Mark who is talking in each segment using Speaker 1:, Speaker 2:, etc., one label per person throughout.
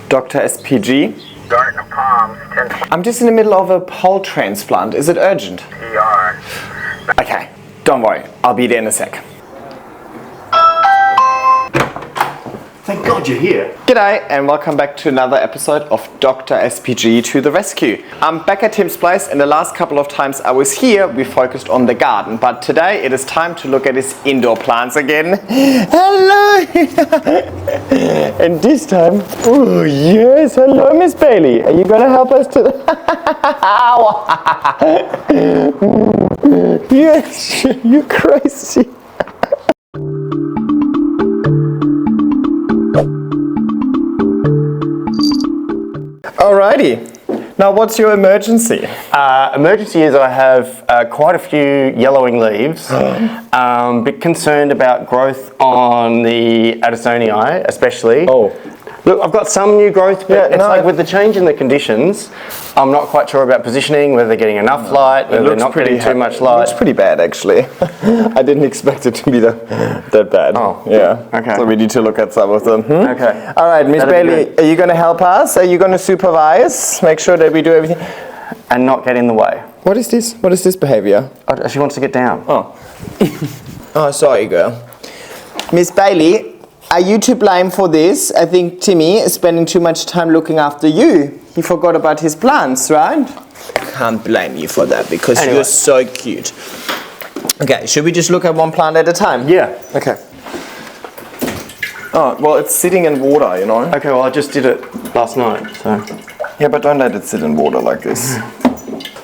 Speaker 1: Dr. SPG.
Speaker 2: Garden of Palms, 10
Speaker 1: I'm just in the middle of a pole transplant. Is it urgent?
Speaker 2: PR.
Speaker 1: Okay, don't worry. I'll be there in a sec.
Speaker 3: Thank God you're here.
Speaker 1: G'day and welcome back to another episode of Dr. SPG to the rescue. I'm back at Tim's place, and the last couple of times I was here we focused on the garden, but today it is time to look at his indoor plants again. Hello! And this time, oh yes, hello Miss Bailey. Are you gonna help us to Yes, you crazy. Alrighty, now what's your emergency?
Speaker 3: Emergency is I have quite a few yellowing leaves. Bit concerned about growth on the Addisonii especially.
Speaker 1: Oh.
Speaker 3: Look, I've got some new growth, but it's like with the change in the conditions, I'm not quite sure about positioning, whether they're getting enough light, whether they're not getting too much light.
Speaker 1: It looks pretty bad actually. I didn't expect it to be that bad.
Speaker 3: Oh,
Speaker 1: yeah.
Speaker 3: okay.
Speaker 1: So we need to look at some of them.
Speaker 3: Okay.
Speaker 1: Alright, Miss Bailey, are you going to help us? Are you going to supervise? Make sure that we do everything?
Speaker 3: And not get in the way.
Speaker 1: What is this? What is this behavior?
Speaker 3: Oh, she wants to get down.
Speaker 1: Oh. Oh, sorry girl. Miss Bailey, are you to blame for this? I think Timmy is spending too much time looking after you. He forgot about his plants, right? Can't blame you for that because you're so cute. Okay, should we just look at one plant at a time?
Speaker 3: Yeah.
Speaker 1: Okay. Oh, well, it's sitting in water, you know?
Speaker 3: Okay, well I just did it last night, so.
Speaker 1: Yeah, but don't let it sit in water like this.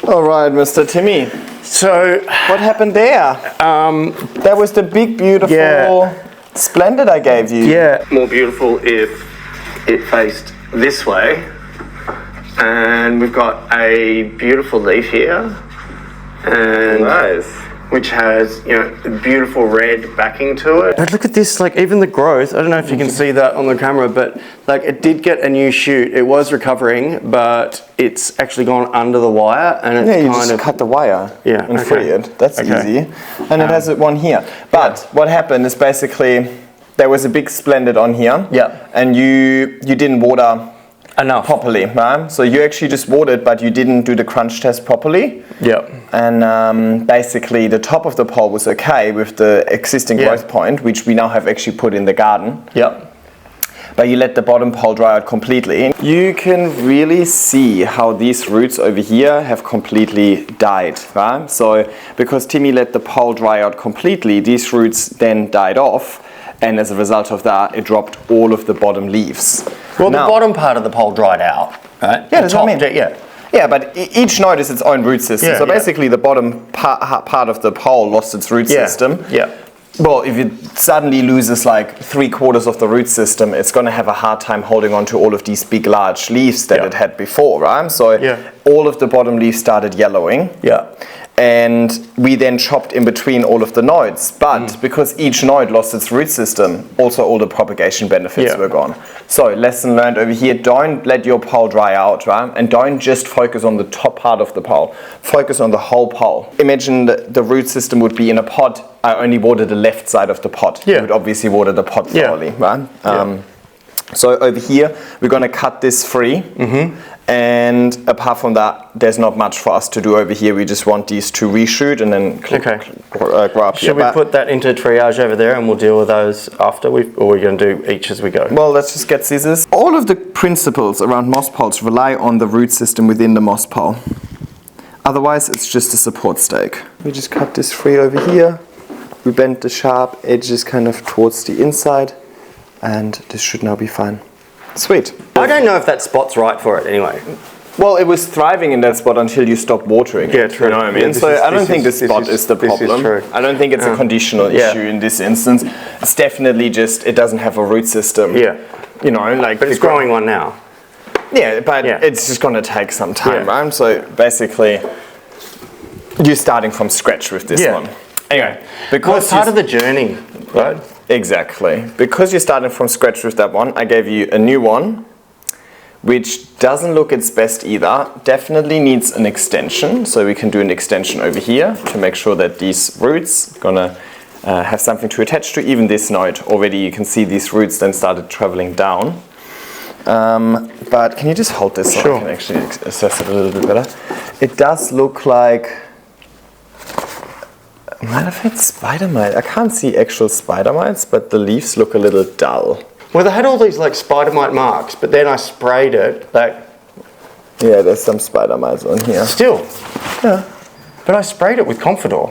Speaker 1: All right, Mr. Timmy.
Speaker 3: So,
Speaker 1: what happened there? That was the big, beautiful Splendid I gave you.
Speaker 3: Yeah. More beautiful if it faced this way. And we've got a beautiful leaf here. And
Speaker 1: nice.
Speaker 3: Which has, you know, a beautiful red backing to it. But look at this, like even the growth, I don't know if you can see that on the camera, but like it did get a new shoot. It was recovering, but it's actually gone under the wire and it's
Speaker 1: you
Speaker 3: kind
Speaker 1: just
Speaker 3: of
Speaker 1: cut the wire and free it. That's easy. And it has one here. But what happened is basically there was a big Splendid on here.
Speaker 3: Yeah.
Speaker 1: And you didn't water
Speaker 3: enough
Speaker 1: properly, right? So you actually just watered, but you didn't do the crunch test properly.
Speaker 3: Yeah.
Speaker 1: And basically the top of the pole was okay with the existing growth point, which we now have actually put in the garden.
Speaker 3: Yeah.
Speaker 1: But you let the bottom pole dry out completely. You can really see how these roots over here have completely died, right? So because Timmy let the pole dry out completely, these roots then died off. And as a result of that, it dropped all of the bottom leaves.
Speaker 3: Well, the bottom part of the pole dried out, right?
Speaker 1: Yeah, that's what I mean.
Speaker 3: Yeah.
Speaker 1: Yeah, but each node is its own root system.
Speaker 3: Yeah,
Speaker 1: so basically the bottom part of the pole lost its root system.
Speaker 3: Yeah.
Speaker 1: Well, if it suddenly loses like 3/4 of the root system, it's going to have a hard time holding on to all of these big, large leaves that it had before, right? So all of the bottom leaves started yellowing.
Speaker 3: Yeah.
Speaker 1: And we then chopped in between all of the nodes. But because each node lost its root system, also all the propagation benefits were gone. So lesson learned over here, don't let your pole dry out, right? And don't just focus on the top part of the pole. Focus on the whole pole. Imagine the root system would be in a pot. I only water the left side of the pot. You would obviously water the pot thoroughly, right? So over here, we're going to cut this free. And apart from that, there's not much for us to do over here. We just want these to reshoot and then grow up.
Speaker 3: Should we put that into triage over there and we'll deal with those after? Or are we going to do each as we go?
Speaker 1: Well, let's just get scissors. All of the principles around moss poles rely on the root system within the moss pole. Otherwise, it's just a support stake. We just cut this free over here. We bend the sharp edges kind of towards the inside. And this should now be fine. Sweet.
Speaker 3: I don't know if that spot's right for it anyway.
Speaker 1: Well, it was thriving in that spot until you stopped watering it.
Speaker 3: Yeah, true.
Speaker 1: You know what I mean?
Speaker 3: Yeah,
Speaker 1: so I don't think this spot is the problem.
Speaker 3: This is true.
Speaker 1: I don't think it's a conditional issue in this instance. It's definitely just, it doesn't have a root system.
Speaker 3: Yeah.
Speaker 1: You know, like...
Speaker 3: But it's growing one now.
Speaker 1: Yeah, but it's just going to take some time, right? So basically, you're starting from scratch with this one. Anyway, because
Speaker 3: it's part of the journey, right?
Speaker 1: Exactly. Because you're starting from scratch with that one, I gave you a new one, which doesn't look its best either. Definitely needs an extension. So we can do an extension over here to make sure that these roots are gonna have something to attach to. Even this node, already you can see these roots then started traveling down. But can you just hold this so
Speaker 3: Sure.
Speaker 1: I can actually assess it a little bit better? It does look like... Might have had spider mite. I can't see actual spider mites, but the leaves look a little dull.
Speaker 3: Well, they had all these like spider mite marks, but then I sprayed it. Like,
Speaker 1: Yeah, there's some spider mites on here.
Speaker 3: still,
Speaker 1: Yeah.
Speaker 3: but I sprayed it with Confidor.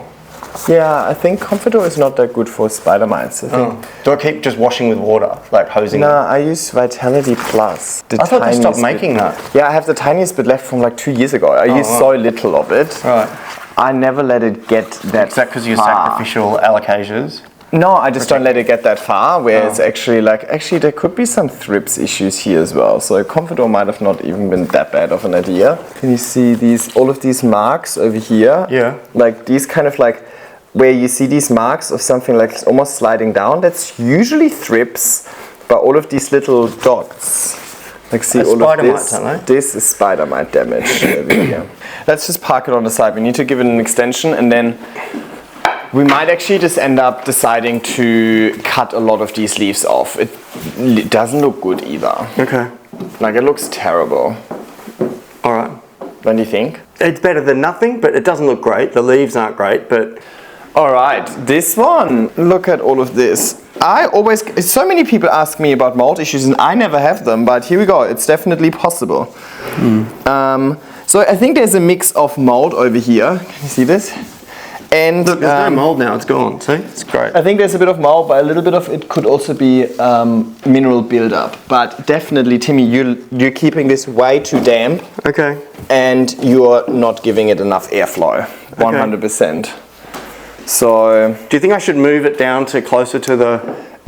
Speaker 1: Yeah, I think Confidor is not that good for spider mites. I think.
Speaker 3: Do I keep just washing with water, like hosing
Speaker 1: No,
Speaker 3: them?
Speaker 1: I use Vitality Plus. The
Speaker 3: I thought they stopped
Speaker 1: tiniest
Speaker 3: making
Speaker 1: bit.
Speaker 3: that.
Speaker 1: Yeah, I have the tiniest bit left from like 2 years ago. I use
Speaker 3: wow.
Speaker 1: so little of it.
Speaker 3: Right.
Speaker 1: I never let it get that
Speaker 3: Is that because you
Speaker 1: far.
Speaker 3: sacrificial allocations?
Speaker 1: No, I just don't let it get that far, where it's actually like, actually there could be some thrips issues here as well. So Confidor might have not even been that bad of an idea. Can you see these, all of these marks over here?
Speaker 3: Yeah.
Speaker 1: Like these kind of like, where you see these marks of something like almost sliding down, that's usually thrips, but all of these little dots. Like see
Speaker 3: That's
Speaker 1: all of
Speaker 3: spider
Speaker 1: this.
Speaker 3: mites, aren't
Speaker 1: This is spider mite damage over here. Let's just park it on the side. We need to give it an extension, and then we might actually just end up deciding to cut a lot of these leaves off. It doesn't look good either.
Speaker 3: Okay.
Speaker 1: Like it looks terrible.
Speaker 3: All right.
Speaker 1: What do you think?
Speaker 3: It's better than nothing, but it doesn't look great. The leaves aren't great, but
Speaker 1: All right, this one. Look at all of this. So many people ask me about mold issues and I never have them, but here we go. It's definitely possible. So I think there's a mix of mold over here. Can you see this? And
Speaker 3: look, there's no mold now. It's gone. See, it's great.
Speaker 1: I think there's a bit of mold, but a little bit of it could also be mineral buildup. But definitely, Timmy, you're keeping this way too damp.
Speaker 3: Okay.
Speaker 1: And you're not giving it enough airflow. 100%. So
Speaker 3: Do you think I should move it down to closer to the?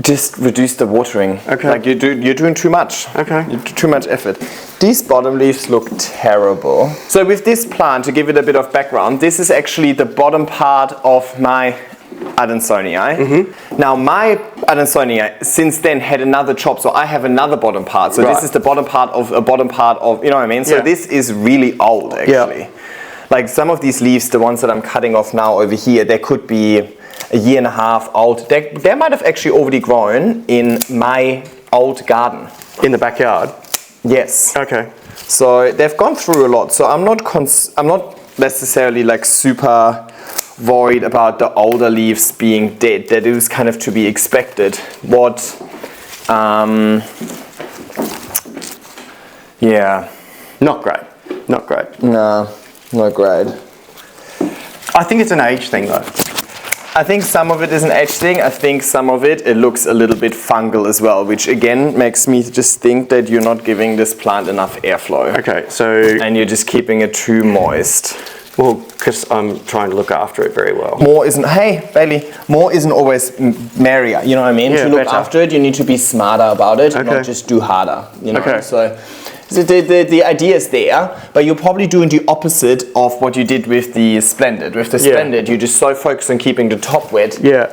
Speaker 1: just reduce the watering.
Speaker 3: Okay.
Speaker 1: Like you're doing too much.
Speaker 3: Okay.
Speaker 1: You do too much effort. These bottom leaves look terrible. So with this plant, to give it a bit of background, this is actually the bottom part of my Adansonii.
Speaker 3: Mm-hmm.
Speaker 1: Now my Adansonii since then had another chop, so I have another bottom part. So
Speaker 3: Right.
Speaker 1: this is the bottom part of a bottom part of, you know what I mean? So
Speaker 3: Yeah.
Speaker 1: this is really old actually.
Speaker 3: Yeah.
Speaker 1: Like some of these leaves, the ones that I'm cutting off now over here, they could be a year and a half old. They might have actually already grown in my old garden.
Speaker 3: In the backyard.
Speaker 1: Yes.
Speaker 3: Okay.
Speaker 1: So they've gone through a lot. So I'm not necessarily like super worried about the older leaves being dead. That is kind of to be expected. Yeah.
Speaker 3: Not great. Not great.
Speaker 1: No, not great.
Speaker 3: I think it's an age thing though.
Speaker 1: I think some of it is an age thing. I think some of it looks a little bit fungal as well, which again makes me just think that you're not giving this plant enough airflow.
Speaker 3: Okay, so
Speaker 1: And you're just keeping it too moist.
Speaker 3: well, because I'm trying to look after it very well.
Speaker 1: More isn't, hey Bailey, more isn't always merrier, you know what I mean?
Speaker 3: Yeah,
Speaker 1: to look
Speaker 3: better.
Speaker 1: after it, you need to be smarter about it,
Speaker 3: Okay.
Speaker 1: not just do harder, you know?
Speaker 3: Okay.
Speaker 1: So the idea is there, but you're probably doing the opposite of what you did with the Splendid. With the
Speaker 3: Yeah.
Speaker 1: Splendid, you're just so focused on keeping the top wet
Speaker 3: Yeah.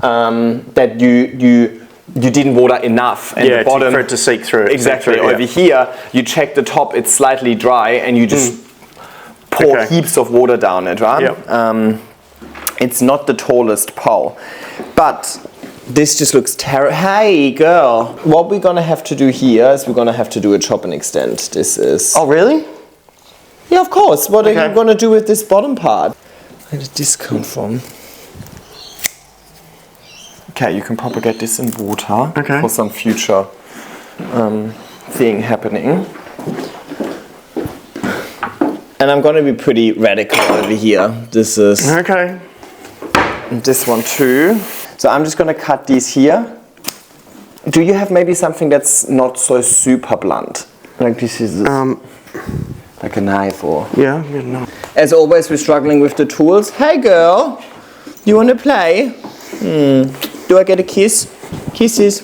Speaker 1: that you didn't water enough, and
Speaker 3: Yeah,
Speaker 1: the bottom
Speaker 3: for it to seep through.
Speaker 1: Exactly.
Speaker 3: Seep through,
Speaker 1: Over here, you check the top; it's slightly dry, and you just pour
Speaker 3: Okay.
Speaker 1: heaps of water down it, right?
Speaker 3: Yep.
Speaker 1: It's not the tallest pole, but this just looks terrible. Hey, girl! What we're gonna have to do here is we're gonna have to do a chop and extend. This is.
Speaker 3: Oh, really?
Speaker 1: Yeah, of course. What are
Speaker 3: Okay.
Speaker 1: you gonna do with this bottom part? Where did this come from? Okay, you can propagate this in water
Speaker 3: Okay.
Speaker 1: for some future thing happening. And I'm gonna be pretty radical over here. This is
Speaker 3: Okay.
Speaker 1: this one too. So I'm just gonna cut these here. Do you have maybe something that's not so super blunt? Like this is like a knife or...
Speaker 3: Yeah, I'm gonna know.
Speaker 1: As always, we're struggling with the tools. Hey girl, you wanna play? Do I get a kiss? Kisses.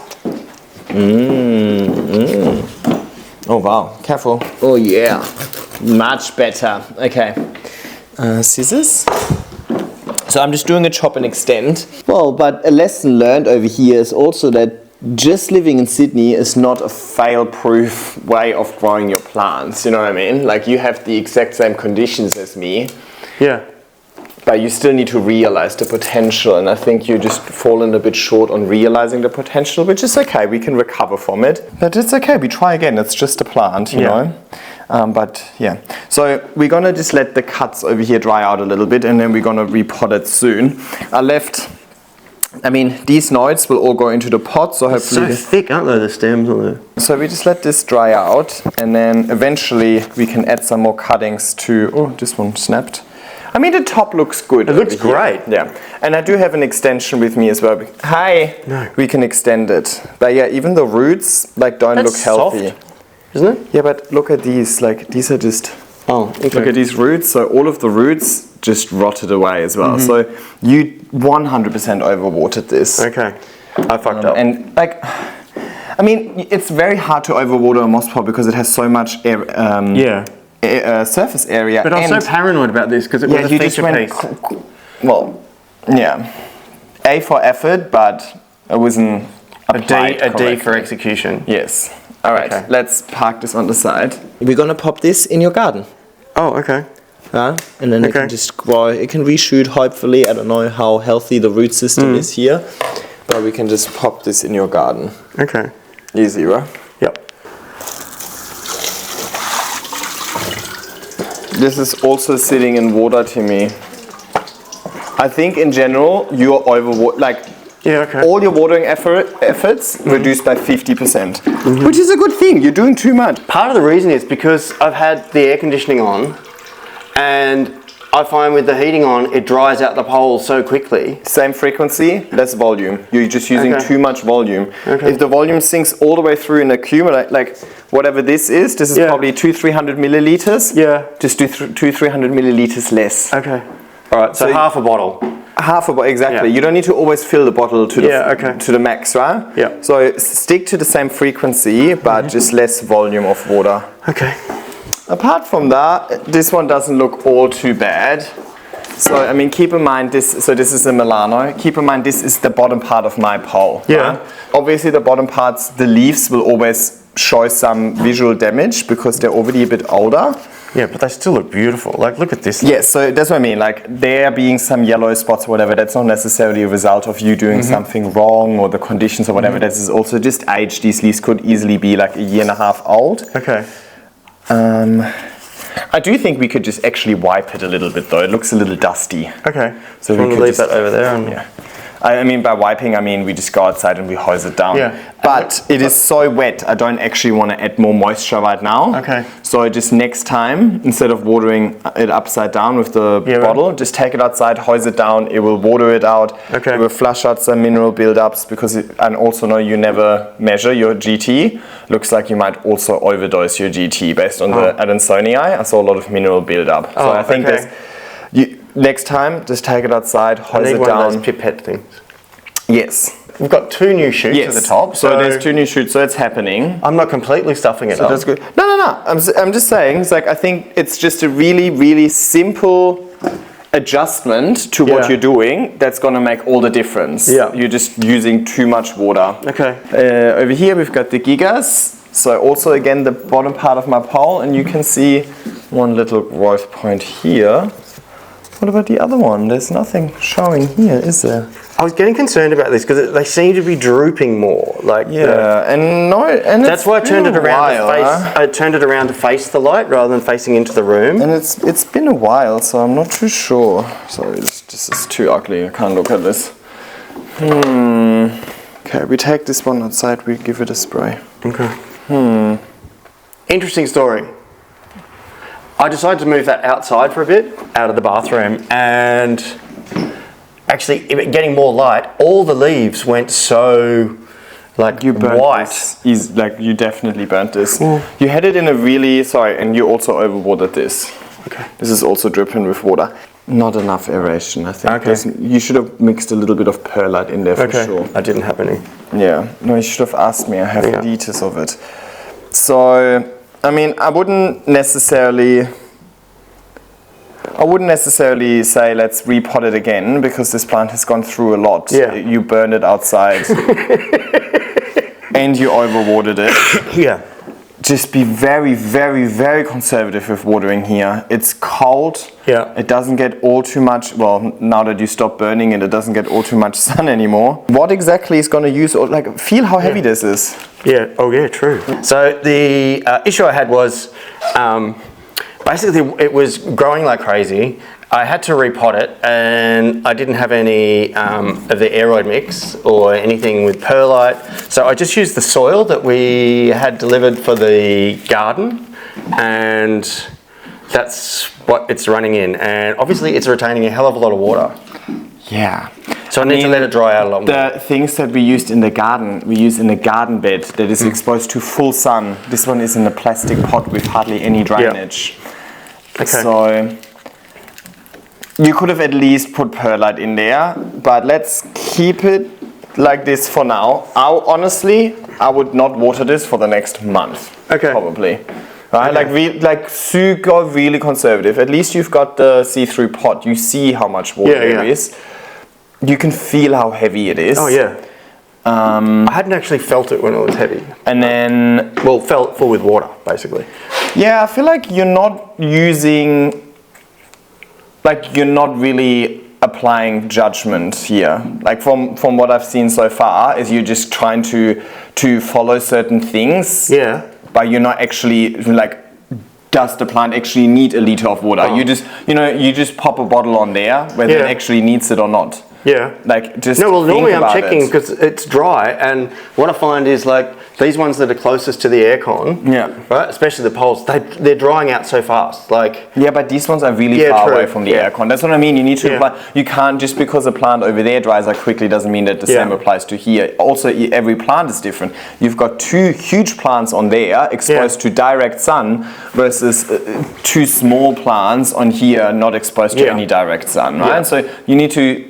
Speaker 1: Oh wow, careful. Oh yeah, much better. Okay, scissors. So I'm just doing a chop and extend. Well, but a lesson learned over here is also that just living in Sydney is not a fail-proof way of growing your plants. You know what I mean? Like you have the exact same conditions as me.
Speaker 3: Yeah.
Speaker 1: but you still need to realize the potential, and I think you just fallen a bit short on realizing the potential, which is okay. We can recover from it, but it's okay. We try again. It's just a plant, you know. But yeah, so we're gonna just let the cuts over here dry out a little bit, and then we're gonna repot it soon. I mean, these nodes will all go into the pot, so hopefully...
Speaker 3: So thick, aren't they, the stems on there?
Speaker 1: So we just let this dry out, and then eventually we can add some more cuttings to... Oh, this one snapped. I mean, the top looks good.
Speaker 3: It looks great.
Speaker 1: Yeah, and I do have an extension with me as well. Hi!
Speaker 3: No.
Speaker 1: We can extend it. But yeah, even the roots, like, don't look healthy.
Speaker 3: Soft, isn't it?
Speaker 1: Yeah, but look at these, like, these are just...
Speaker 3: Oh, okay.
Speaker 1: Look at these roots, so all of the roots just rotted away as well. So you 100% overwatered this.
Speaker 3: Okay, I fucked up.
Speaker 1: And like, I mean, it's very hard to overwater a moss pot because it has so much surface area.
Speaker 3: But I was so paranoid about this because it was a feature piece.
Speaker 1: Well, yeah, A for effort, but it wasn't applied
Speaker 3: A D
Speaker 1: correctly.
Speaker 3: for execution.
Speaker 1: Yes. All right,
Speaker 3: Okay.
Speaker 1: let's park this on the side. We're gonna pop this in your garden.
Speaker 3: Oh, okay.
Speaker 1: And then it can just grow. It can reshoot, hopefully. I don't know how healthy the root system is here, but we can just pop this in your garden.
Speaker 3: Okay.
Speaker 1: Easy, right?
Speaker 3: Yep.
Speaker 1: This is also sitting in water to me. I think in general, you're overwater, like,
Speaker 3: Yeah, okay.
Speaker 1: all your watering efforts reduced by 50%, which is a good thing. You're doing too much.
Speaker 3: Part of the reason is because I've had the air conditioning on, and I find with the heating on, it dries out the poles so quickly.
Speaker 1: Same frequency, less volume. You're just using too much volume.
Speaker 3: Okay.
Speaker 1: If the volume sinks all the way through and accumulate, like whatever this is probably 200-300 milliliters.
Speaker 3: Yeah.
Speaker 1: Just do 200-300 milliliters less.
Speaker 3: Okay. All right, so half a bottle.
Speaker 1: Half a bottle, exactly.
Speaker 3: Yeah.
Speaker 1: You don't need to always fill the bottle to the max, right?
Speaker 3: Yeah.
Speaker 1: So stick to the same frequency, but just less volume of water.
Speaker 3: Okay.
Speaker 1: Apart from that, this one doesn't look all too bad. So I mean, keep in mind this. So this is a Milano. Keep in mind this is the bottom part of my pole.
Speaker 3: Yeah.
Speaker 1: Right? Obviously, the bottom parts, the leaves will always show some visual damage because they're already a bit older.
Speaker 3: Yeah, but they still look beautiful. Like, look at this.
Speaker 1: Yes, so that's what I mean. Like, there being some yellow spots or whatever, that's not necessarily a result of you doing something wrong or the conditions or whatever. That is also just age. These leaves could easily be like 1.5 years old.
Speaker 3: Okay.
Speaker 1: I do think we could just actually wipe it a little bit though. It looks a little dusty.
Speaker 3: Okay.
Speaker 1: So
Speaker 3: we
Speaker 1: we
Speaker 3: want to
Speaker 1: could
Speaker 3: leave
Speaker 1: just,
Speaker 3: that over there. And
Speaker 1: yeah. I mean, by wiping, I mean we just go outside and we hose it down.
Speaker 3: Yeah.
Speaker 1: But it is so wet, I don't actually want to add more moisture right now.
Speaker 3: Okay.
Speaker 1: So just next time, instead of watering it upside down with the bottle, just take it outside, hose it down, it will water it out.
Speaker 3: Okay.
Speaker 1: It will flush out some mineral buildups because, and also know you never measure your GT. Looks like you might also overdose your GT based on the Adansonii. I saw a lot of mineral buildup. So I think next time, just take it outside, hose it
Speaker 3: one
Speaker 1: down.
Speaker 3: of those pipette things.
Speaker 1: Yes.
Speaker 3: We've got 2 new shoots at the top.
Speaker 1: So there's 2 new shoots, so it's happening.
Speaker 3: I'm not completely stuffing it up.
Speaker 1: That's good. No. I'm just saying, it's like, I think it's just a really, really simple adjustment to what you're doing that's going to make all the difference.
Speaker 3: Yeah.
Speaker 1: You're just using too much water.
Speaker 3: Okay.
Speaker 1: Over here we've got the Gigas. So also again the bottom part of my pole, and you can see one little growth point here. What about the other one? There's nothing showing here, is there?
Speaker 3: I was getting concerned about this because they seem to be drooping more. Like that's why I turned it around to face. I turned it around to face the light rather than facing into the room.
Speaker 1: And it's been a while, so I'm not too sure. Sorry, this is too ugly. I can't look at this. Okay, we take this one outside. We give it a spray.
Speaker 3: Okay. Interesting story. I decided to move that outside for a bit, out of the bathroom, and actually getting more light, all the leaves went so like white.
Speaker 1: You definitely burnt this. You had it in a really, and you also overwatered this.
Speaker 3: Okay.
Speaker 1: This is also dripping with water. Not enough aeration, I think.
Speaker 3: Okay.
Speaker 1: You should have mixed a little bit of perlite in there for sure.
Speaker 3: I didn't have any.
Speaker 1: Yeah, no, you should have asked me. I have liters of it. So, I mean, I wouldn't necessarily say let's repot it again because this plant has gone through a lot.
Speaker 3: Yeah.
Speaker 1: You burned it outside and you overwatered it.
Speaker 3: Yeah.
Speaker 1: just be very, very, very conservative with watering here. It's cold.
Speaker 3: Yeah.
Speaker 1: It doesn't get all too much, well, now that you stop burning it, it doesn't get all too much sun anymore. What exactly is going to use, or like, feel how heavy this is.
Speaker 3: Yeah, oh yeah, true. So the issue I had was, basically it was growing like crazy. I had to repot it, and I didn't have any of the aeroid mix or anything with perlite. So I just used the soil that we had delivered for the garden, and that's what it's running in. And obviously it's retaining a hell of a lot of water.
Speaker 1: Yeah.
Speaker 3: So I need to let it dry out a lot more.
Speaker 1: The things that we used in the garden, we use in a garden bed that is exposed to full sun. This one is in a plastic pot with hardly any drainage.
Speaker 3: Okay.
Speaker 1: So you could have at least put perlite in there, but let's keep it like this for now. Honestly, I would not water this for the next month. Okay. Probably. Right?
Speaker 3: Okay.
Speaker 1: Like super really conservative. At least you've got the see-through pot. You see how much water there is. You can feel how heavy it is.
Speaker 3: Oh yeah. I hadn't actually felt it when it was heavy.
Speaker 1: And then,
Speaker 3: well, felt full with water, basically.
Speaker 1: Yeah, I feel like you're not using, like you're not really applying judgment here. Like from what I've seen so far, is you're just trying to follow certain things.
Speaker 3: Yeah.
Speaker 1: But you're not actually like, does the plant actually need a liter of water?
Speaker 3: Oh.
Speaker 1: You just pop a bottle on there whether it actually needs it or not.
Speaker 3: Yeah.
Speaker 1: Like just
Speaker 3: no, well, normally I'm
Speaker 1: about
Speaker 3: checking
Speaker 1: it.
Speaker 3: because it's dry, and what I find is like these ones that are closest to the aircon, right, especially the poles, they're drying out so fast. Like
Speaker 1: but these ones are really far away from the aircon. That's what I mean. You need to apply. You can't just because a plant over there dries out quickly doesn't mean that the same applies to here. Also, every plant is different. You've got 2 huge plants on there exposed to direct sun versus 2 small plants on here not exposed to any direct sun, right? And so you need to.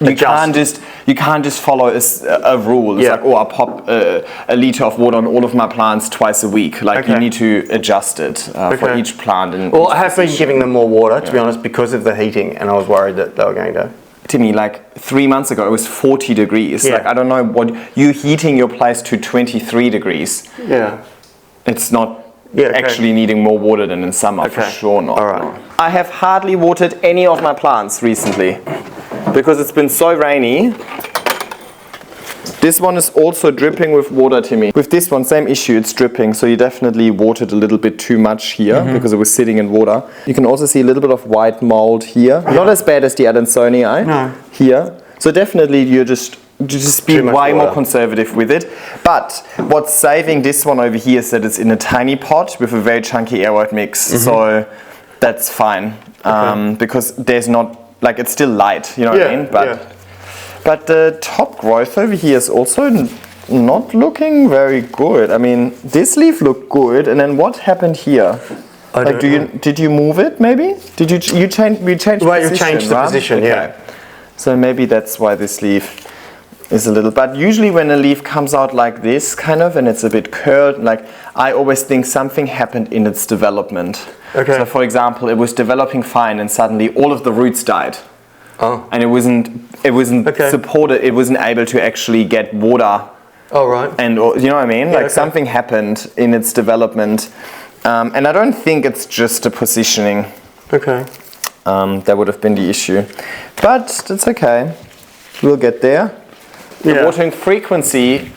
Speaker 1: You can't just follow a rule. It's like, I pop a liter of water on all of my plants twice a week. Like you need to adjust it for each plant. And
Speaker 3: well, I have been giving them more water, to be honest, because of the heating, and I was worried that they were going to.
Speaker 1: Timmy, like 3 months ago, it was 40 degrees. Like I don't know what you heating your place to 23 degrees.
Speaker 3: Yeah,
Speaker 1: it's not. Actually needing more water than in summer, for sure not.
Speaker 3: All right.
Speaker 1: I have hardly watered any of my plants recently because it's been so rainy. This one is also dripping with water, Timmy. With this one, same issue, it's dripping, so you definitely watered a little bit too much here because it was sitting in water. You can also see a little bit of white mold here. Not as bad as the Adansonii here. So definitely you're just be way more conservative with it. But what's saving this one over here is that it's in a tiny pot with a very chunky aeroid mix. So that's fine. Because there's not, like it's still light, you know what I mean? But the top growth over here is also not looking very good. I mean, this leaf looked good, and then what happened here? Did you move it maybe? Did you change position?
Speaker 3: Well, you changed the position,
Speaker 1: So maybe that's why this leaf is a little, but usually when a leaf comes out like this kind of and it's a bit curled, like I always think something happened in its development. So for example, it was developing fine and suddenly all of the roots died. And it wasn't supported, it wasn't able to actually get water. And you know what I mean? Like something happened in its development. And I don't think it's just a positioning. That would have been the issue. But that's okay. We'll get there. The watering frequency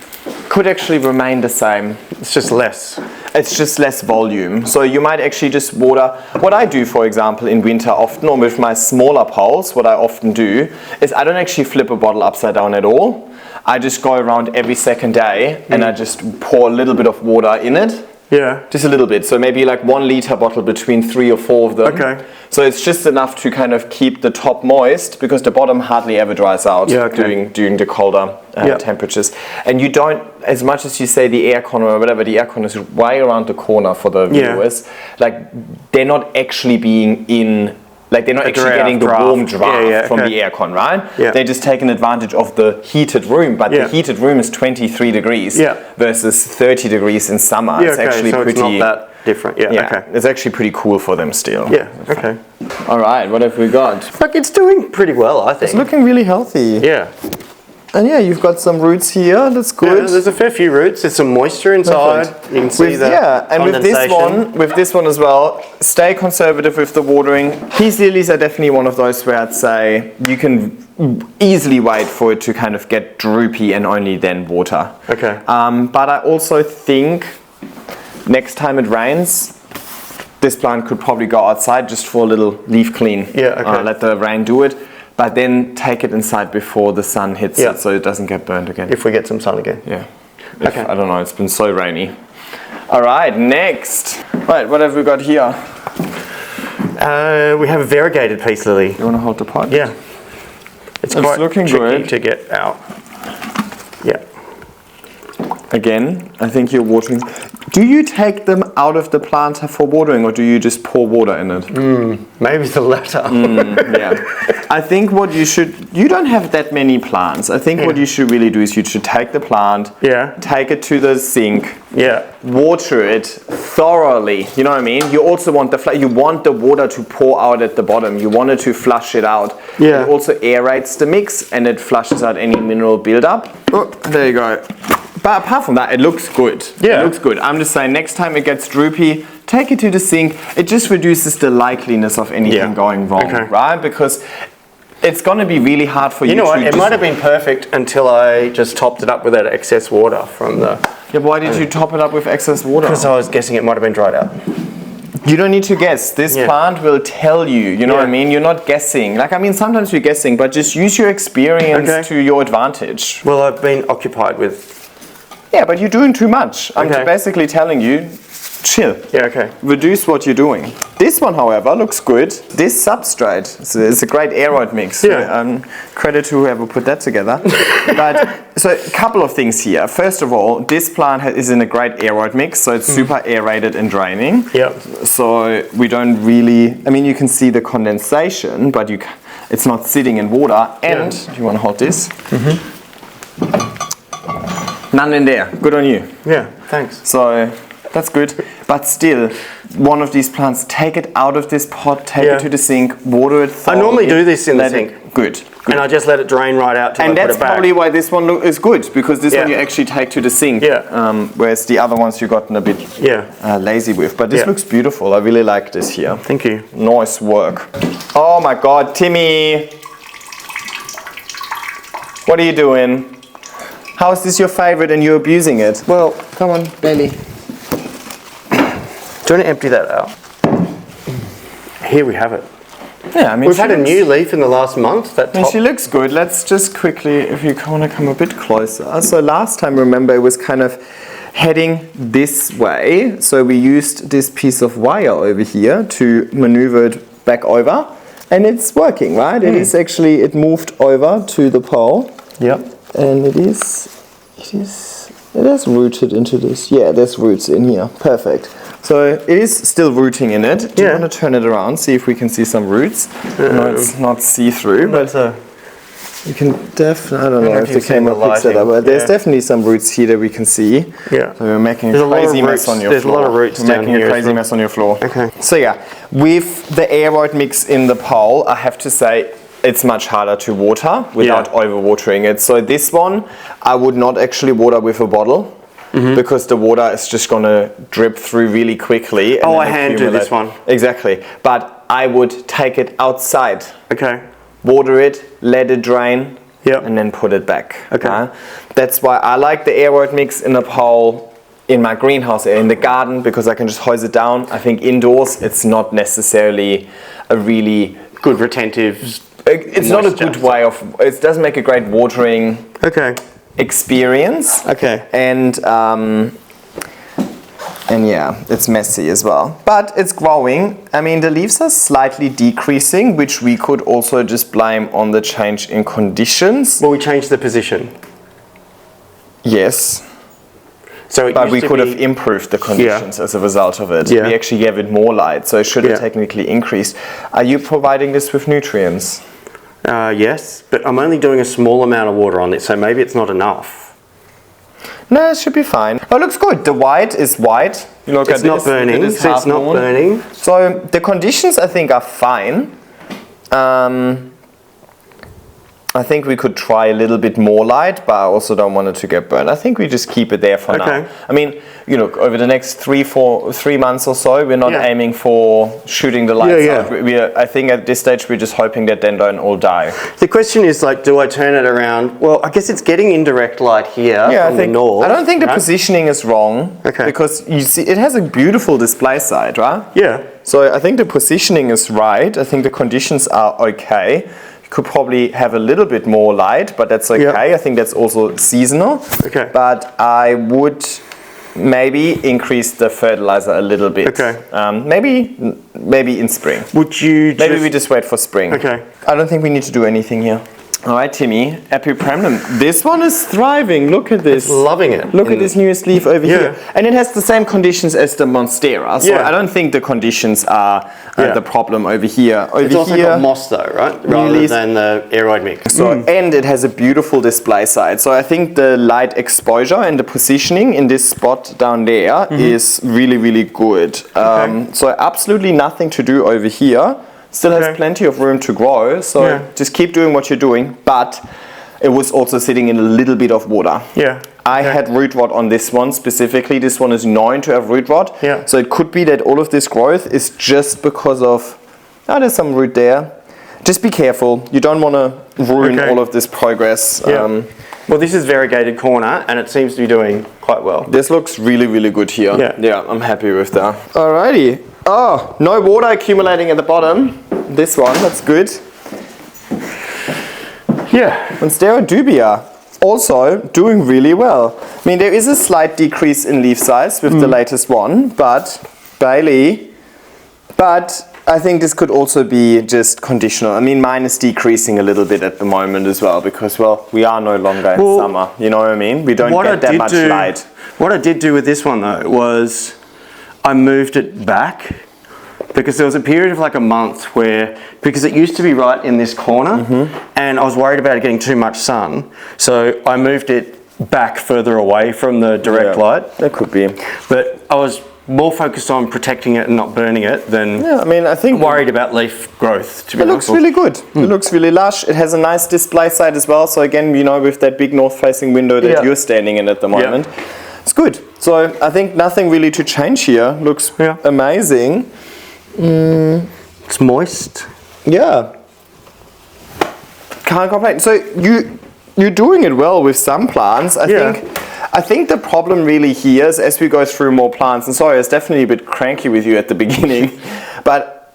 Speaker 1: could actually remain the same.
Speaker 3: It's just less.
Speaker 1: It's just less volume. So you might actually just water. What I do, for example, in winter often, or with my smaller poles, what I often do is I don't actually flip a bottle upside down at all. I just go around every second day and I just pour a little bit of water in it. Just a little bit. So maybe like 1 liter bottle between 3 or 4 of them. So it's just enough to kind of keep the top moist because the bottom hardly ever dries out during the colder temperatures. And you don't, as much as you say the aircon or whatever, the aircon is right around the corner for the viewers. Like they're not actually being in. Like they're not actually getting the warm draft from the aircon, right? They're just taking advantage of the heated room, but the heated room is 23 degrees versus 30 degrees in summer. It's actually
Speaker 3: so
Speaker 1: pretty.
Speaker 3: It's not that different.
Speaker 1: It's actually pretty cool for them still.
Speaker 3: All right, what have we got? Look, it's doing pretty well, I think.
Speaker 1: It's looking really healthy. And yeah, you've got some roots here. That's good.
Speaker 3: Yeah, there's a fair few roots. There's some moisture inside.
Speaker 1: Perfect.
Speaker 3: You can see the
Speaker 1: and with this one as well, stay conservative with the watering. Peace lilies are definitely one of those where I'd say you can easily wait for it to kind of get droopy and only then water.
Speaker 3: Okay.
Speaker 1: But I also think next time it rains, this plant could probably go outside just for a little leaf clean.
Speaker 3: Yeah, okay.
Speaker 1: Let the rain do it. But then take it inside before the sun hits
Speaker 3: Yeah.
Speaker 1: it so it doesn't get burnt again.
Speaker 3: If we get some sun again.
Speaker 1: Yeah.
Speaker 3: Okay.
Speaker 1: I don't know, it's been so rainy. Alright, next. Right, what have we got here?
Speaker 3: We have a variegated peace lily.
Speaker 1: You want to hold the pot?
Speaker 3: Yeah. It's quite
Speaker 1: looking
Speaker 3: tricky
Speaker 1: good.
Speaker 3: to get out. Yeah.
Speaker 1: Again, I think you're watering. Do you take them out of the plant for watering or do you just pour water in it?
Speaker 3: Maybe the latter.
Speaker 1: Yeah. I think what you don't have that many plants. I think what you should really do is you should take the plant, take it to the sink, water it thoroughly. You know what I mean? You also want you want the water to pour out at the bottom. You want it to flush it out.
Speaker 3: Yeah.
Speaker 1: It also aerates the mix and it flushes out any mineral buildup. Oh, there you go. But apart from that, it looks good.
Speaker 3: Yeah.
Speaker 1: It looks good. I'm just saying, next time it gets droopy, take it to the sink. It just reduces the likeliness of anything going wrong, right? Because it's going to be really hard for you to...
Speaker 3: You know what, it might have been perfect until I just topped it up with that excess water from the...
Speaker 1: Yeah, why did you top it up with excess water?
Speaker 3: Because I was guessing it might have been dried out.
Speaker 1: You don't need to guess. This plant will tell you, you know what I mean? You're not guessing. Like, I mean, sometimes you're guessing, but just use your experience to your advantage.
Speaker 3: Well, I've been occupied with...
Speaker 1: Yeah, but you're doing too much. I'm basically telling you, chill.
Speaker 3: Yeah, okay.
Speaker 1: Reduce what you're doing. This one, however, looks good. This substrate, it's a great aeroid mix.
Speaker 3: Yeah.
Speaker 1: Credit to whoever put that together. But so a couple of things here. First of all, this plant is in a great aeroid mix, so it's super aerated and draining.
Speaker 3: Yeah.
Speaker 1: So we don't really, I mean, you can see the condensation, but it's not sitting in water. And, do you want to hold this? None in there. Good on you.
Speaker 3: Yeah, thanks.
Speaker 1: So that's good. But still, one of these plants, take it out of this pot, take it to the sink, water it thoroughly.
Speaker 3: I normally do this in the sink.
Speaker 1: Good.
Speaker 3: And I just let it drain right out till I put it back.
Speaker 1: And that's probably why this one is good, because this one you actually take to the sink.
Speaker 3: Yeah.
Speaker 1: Whereas the other ones you gotten a bit lazy with. But this looks beautiful. I really like this here.
Speaker 3: Thank you.
Speaker 1: Nice work. Oh my God, Timmy. What are you doing? How is this your favorite and you're abusing it? Well, come on, Belly.
Speaker 3: Do you want to empty that out? Here we have it.
Speaker 1: Yeah, I mean,
Speaker 3: we've had a new leaf in the last month.
Speaker 1: She looks good. Let's just quickly, if you want to come a bit closer. So last time, remember, it was kind of heading this way. So we used this piece of wire over here to maneuver it back over. And it's working, right? It is actually, it moved over to the pole.
Speaker 3: Yep.
Speaker 1: And it is rooted into this. Yeah, there's roots in here. Perfect. So it is still rooting in it. Do you want to turn it around, see if we can see some roots? No, it's not see-through, but you can definitely, I don't know if the camera picks it up, but there's definitely some roots here that we can see.
Speaker 3: Yeah.
Speaker 1: So we're making a crazy mess on your floor.
Speaker 3: There's a lot of roots down here.
Speaker 1: Making a crazy mess on your floor.
Speaker 3: Okay.
Speaker 1: So yeah, with the aeroid mix in the pole, I have to say, it's much harder to water without overwatering it. So this one, I would not actually water with a bottle because the water is just gonna drip through really quickly. And
Speaker 3: I hand do this one.
Speaker 1: Exactly. But I would take it outside.
Speaker 3: Okay.
Speaker 1: Water it, let it drain, and then put it back. Okay. That's why I like the aeroid mix in a pole in my greenhouse, in the garden, because I can just hose it down. I think indoors, it's not necessarily a really
Speaker 3: good retentive.
Speaker 1: It's not a good way of. It doesn't make a great watering experience.
Speaker 3: Okay.
Speaker 1: And yeah, it's messy as well. But it's growing. I mean, the leaves are slightly decreasing, which we could also just blame on the change in conditions.
Speaker 3: Well, we changed the position.
Speaker 1: Yes.
Speaker 3: So
Speaker 1: but we could have improved the conditions as a result of it.
Speaker 3: Yeah.
Speaker 1: We actually gave it more light, so it should have technically increased. Are you providing this with nutrients?
Speaker 3: Yes, but I'm only doing a small amount of water on it, so maybe it's not enough.
Speaker 1: No, it should be fine. Oh, it looks good. The white is white. You look
Speaker 3: it's not burning. So it's not burning.
Speaker 1: So the conditions, I think, are fine. I think we could try a little bit more light, but I also don't want it to get burned. I think we just keep it there for now. I mean, you know, over the next 3 months or so, we're not aiming for shooting the lights out. I think at this stage we're just hoping that they don't all die.
Speaker 3: The question is, like, do I turn it around? Well, I guess it's getting indirect light here from the north.
Speaker 1: I don't think the positioning is wrong. Because you see, it has a beautiful display side, right?
Speaker 3: Yeah.
Speaker 1: So I think the positioning is right. I think the conditions are okay. Could probably have a little bit more light, but that's okay. I think that's also seasonal. But I would maybe increase the fertilizer a little bit. Maybe in spring.
Speaker 3: Would you?
Speaker 1: Maybe we just wait for spring. I don't think we need to do anything here. All right, Timmy, Epipremnum. This one is thriving. Look at this.
Speaker 3: It's loving it.
Speaker 1: Look at this newest leaf over here. And it has the same conditions as the Monstera. So I don't think the conditions are the problem over here.
Speaker 3: It's also got moss though, right? Rather than the aeroid mix.
Speaker 1: So, and it has a beautiful display side. So I think the light exposure and the positioning in this spot down there is really, really good. So absolutely nothing to do over here. Still has plenty of room to grow, so just keep doing what you're doing, but it was also sitting in a little bit of water. I had root rot on this one specifically. This one is known to have root rot, so it could be that all of this growth is just because of, there's some root there. Just be careful, you don't want to ruin all of this progress.
Speaker 3: Well, this is variegated corner, and it seems to be doing quite well.
Speaker 1: This looks really, really good here. Yeah, I'm happy with that. Alrighty. Oh, no water accumulating at the bottom. This one, that's good. Monstera dubia, also doing really well. I mean, there is a slight decrease in leaf size with the latest one, but barely. But I think this could also be just conditional. I mean, mine is decreasing a little bit at the moment as well because, well, we are no longer in summer. You know what I mean? We don't get that much light.
Speaker 3: What I did do with this one though was I moved it back because there was a period of like a month where, because it used to be right in this corner and I was worried about it getting too much sun. So I moved it back further away from the direct light.
Speaker 1: That could be.
Speaker 3: But I was more focused on protecting it and not burning it than
Speaker 1: I mean, I think
Speaker 3: worried about leaf growth. To be honest.
Speaker 1: It looks really good. It looks really lush. It has a nice display side as well. So again, you know, with that big north-facing window that you're standing in at the moment, it's good. So I think nothing really to change here. Looks amazing.
Speaker 3: It's moist.
Speaker 1: Yeah. Can't complain. So you're doing it well with some plants. I think the problem really here is as we go through more plants, and sorry, I was definitely a bit cranky with you at the beginning, but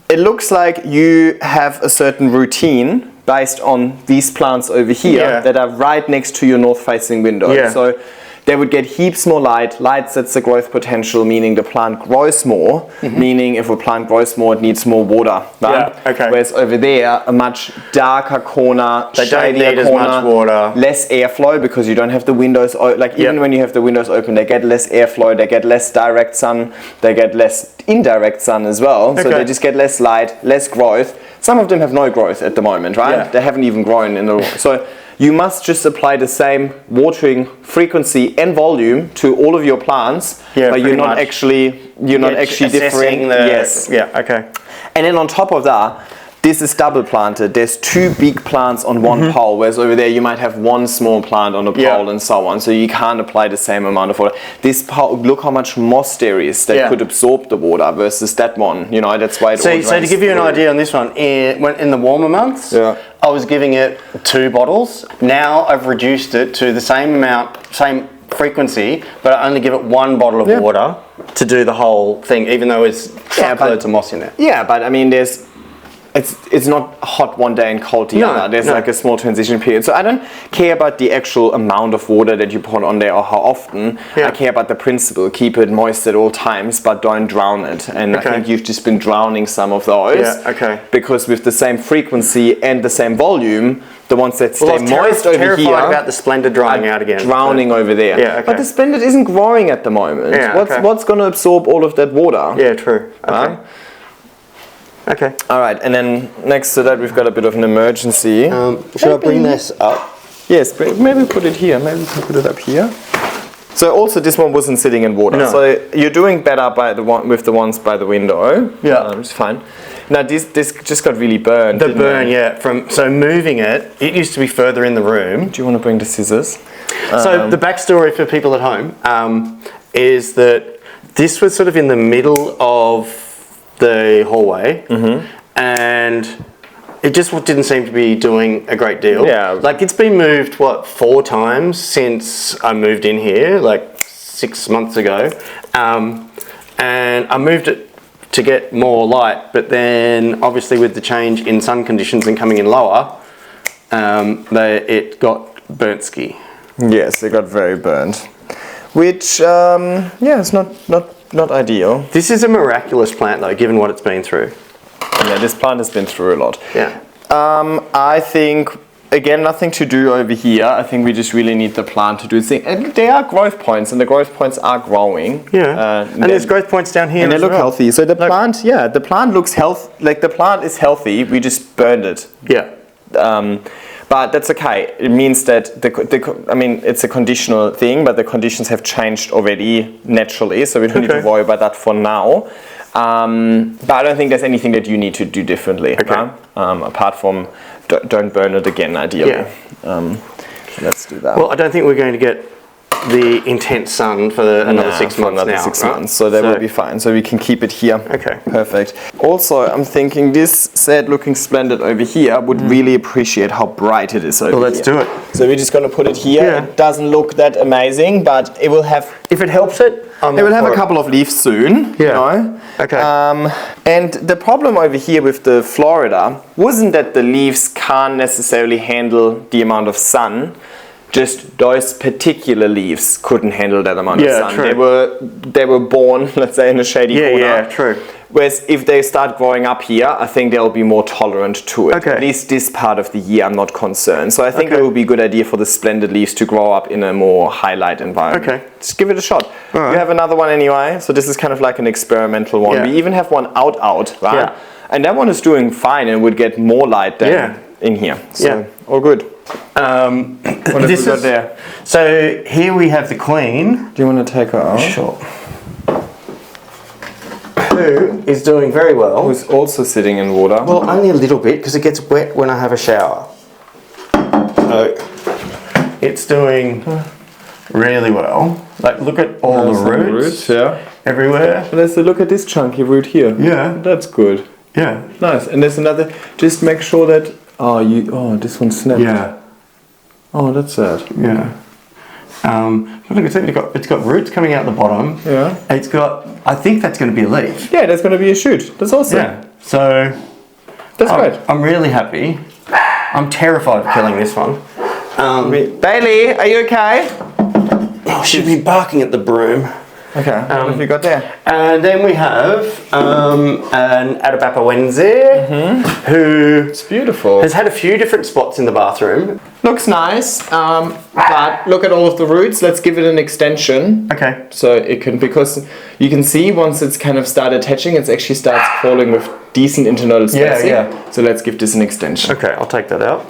Speaker 1: it looks like you have a certain routine based on these plants over here that are right next to your north-facing window. So they would get heaps more light. Light sets the growth potential, meaning the plant grows more, meaning if a plant grows more, it needs more water. Right? Whereas over there, a much darker corner,
Speaker 3: they don't need
Speaker 1: corner,
Speaker 3: as much water.
Speaker 1: Less airflow because you don't have the windows, like even when you have the windows open, they get less airflow, they get less direct sun, they get less indirect sun as well. So they just get less light, less growth. Some of them have no growth at the moment, right? They haven't even grown in the, so you must just apply the same watering frequency and volume to all of your plants, but you're not actually differing. And then on top of that, this is double planted. There's two big plants on one pole, whereas over there you might have one small plant on a pole and so on. So you can't apply the same amount of water. This pole, look how much moss there is that could absorb the water versus that one. You know, that's why it all drains.
Speaker 3: So to give you an idea on this one, in the warmer months, I was giving it 2 bottles. Now I've reduced it to the same amount, same frequency, but I only give it 1 bottle of water to do the whole thing, even though it's truckloads of moss in there.
Speaker 1: Yeah, but I mean, it's not hot one day and cold the other. There's like a small transition period. So I don't care about the actual amount of water that you put on there or how often. I care about the principle. Keep it moist at all times, but don't drown it. And I think you've just been drowning some of those. Because with the same frequency and the same volume, the ones that stay moist over here,
Speaker 3: terrified about the Splendid drying out again.
Speaker 1: Drowning over there. But the Splendid isn't growing at the moment. What's going to absorb all of that water?
Speaker 3: Yeah, true. Okay.
Speaker 1: All right, and then next to that we've got a bit of an emergency.
Speaker 3: Should I bring this up?
Speaker 1: Yes, maybe put it here. Maybe we can put it up here. So also this one wasn't sitting in water.
Speaker 3: No.
Speaker 1: So you're doing better by with the ones by the window. It's fine. No, this just got really burned.
Speaker 3: The burn, yeah. So moving it used to be further in the room.
Speaker 1: Do you want to bring the scissors?
Speaker 3: So the backstory for people at home is that this was sort of in the middle of the hallway, and it just didn't seem to be doing a great deal.
Speaker 1: Yeah.
Speaker 3: Like it's been moved, 4 times since I moved in here, like 6 months ago. And I moved it to get more light, but then obviously with the change in sun conditions and coming in lower, it got burnt ski.
Speaker 1: Yes, it got very burnt, which it's not ideal.
Speaker 3: This is a miraculous plant though, given what it's been through.
Speaker 1: Yeah, this plant has been through a lot.
Speaker 3: Yeah.
Speaker 1: I think, again, nothing to do over here. I think we just really need the plant to do its thing. And there are growth points, and the growth points are growing.
Speaker 3: Yeah. And there's growth points down here.
Speaker 1: And they
Speaker 3: as
Speaker 1: look
Speaker 3: well.
Speaker 1: healthy. So the plant, the plant looks healthy. Like the plant is healthy. We just burned it.
Speaker 3: Yeah.
Speaker 1: But that's okay. It means that I mean, it's a conditional thing, but the conditions have changed already naturally, so we don't need to worry about that for now. But I don't think there's anything that you need to do differently, right? Apart from don't burn it again, ideally.
Speaker 3: Yeah.
Speaker 1: Let's do that.
Speaker 3: Well, I don't think we're going to get the intense sun for another 6 months
Speaker 1: another
Speaker 3: now.
Speaker 1: 6 months, so that will be fine. So we can keep it here.
Speaker 3: Okay.
Speaker 1: Perfect. Also, I'm thinking this sad looking Splendid over here would really appreciate how bright it is over here.
Speaker 3: Well, let's do it.
Speaker 1: So we're just going to put it here.
Speaker 3: Yeah.
Speaker 1: It doesn't look that amazing, but it will have...
Speaker 3: If it helps it,
Speaker 1: It will have a couple of leaves soon, you know.
Speaker 3: Okay.
Speaker 1: And the problem over here with the Florida wasn't that the leaves can't necessarily handle the amount of sun, just those particular leaves couldn't handle that amount of sun.
Speaker 3: True.
Speaker 1: They were born, let's say, in a shady corner.
Speaker 3: Yeah, true.
Speaker 1: Whereas if they start growing up here, I think they'll be more tolerant to it.
Speaker 3: Okay.
Speaker 1: At least this part of the year, I'm not concerned. So I think it would be a good idea for the Splendid leaves to grow up in a more highlight environment.
Speaker 3: Okay.
Speaker 1: Just give it a shot.
Speaker 3: All right.
Speaker 1: We have another one anyway, so this is kind of like an experimental one.
Speaker 3: Yeah.
Speaker 1: We even have one out, right?
Speaker 3: Yeah.
Speaker 1: And that one is doing fine and would get more light than in here. So all good. What have we got there?
Speaker 3: So here we have the queen.
Speaker 1: Do you want to take her out?
Speaker 3: Sure. Who is doing very well.
Speaker 1: Who's also sitting in water.
Speaker 3: Well, only a little bit because it gets wet when I have a shower. So it's doing really well. Like, look at all the roots everywhere.
Speaker 1: Let's look at this chunky root here.
Speaker 3: Yeah.
Speaker 1: That's good.
Speaker 3: Yeah.
Speaker 1: Nice. And there's another. Just make sure that. This one snapped.
Speaker 3: Yeah.
Speaker 1: Oh, that's sad.
Speaker 3: Yeah. Look, it's got roots coming out the bottom.
Speaker 1: Yeah.
Speaker 3: It's got. I think that's going to be a leaf.
Speaker 1: Yeah, that's going to be a shoot. That's awesome.
Speaker 3: Yeah. So
Speaker 1: that's great.
Speaker 3: I'm really happy. I'm terrified of killing this one.
Speaker 1: Bailey, are you okay?
Speaker 3: Oh, she'd be barking at the broom.
Speaker 1: Okay. What have you got there?
Speaker 3: And then we have an Atabapawense who
Speaker 1: It's beautiful.
Speaker 3: has had a few different spots in the bathroom.
Speaker 1: Looks nice, but look at all of the roots. Let's give it an extension.
Speaker 3: Okay.
Speaker 1: So it can, because you can see once it's kind of started attaching, it actually starts crawling with decent internal spacing.
Speaker 3: Yeah.
Speaker 1: So let's give this an extension.
Speaker 3: Okay, I'll take that out.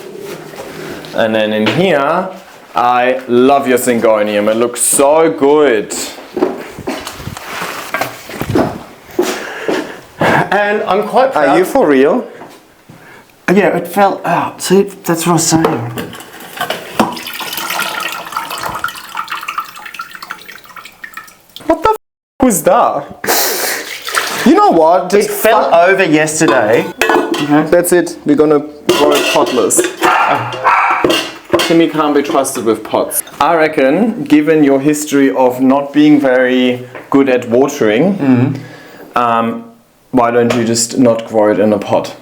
Speaker 1: And then in here, I love your Syngonium. It looks so good.
Speaker 3: And I'm quite proud.
Speaker 1: Are you for real?
Speaker 3: Yeah, it fell out. See, that's what I was saying.
Speaker 1: What the f was that? You know what?
Speaker 3: It fell over yesterday.
Speaker 1: That's it. We're gonna grow it potless. Timmy can't be trusted with pots. I reckon, given your history of not being very good at watering, why don't you just not grow it in a pot?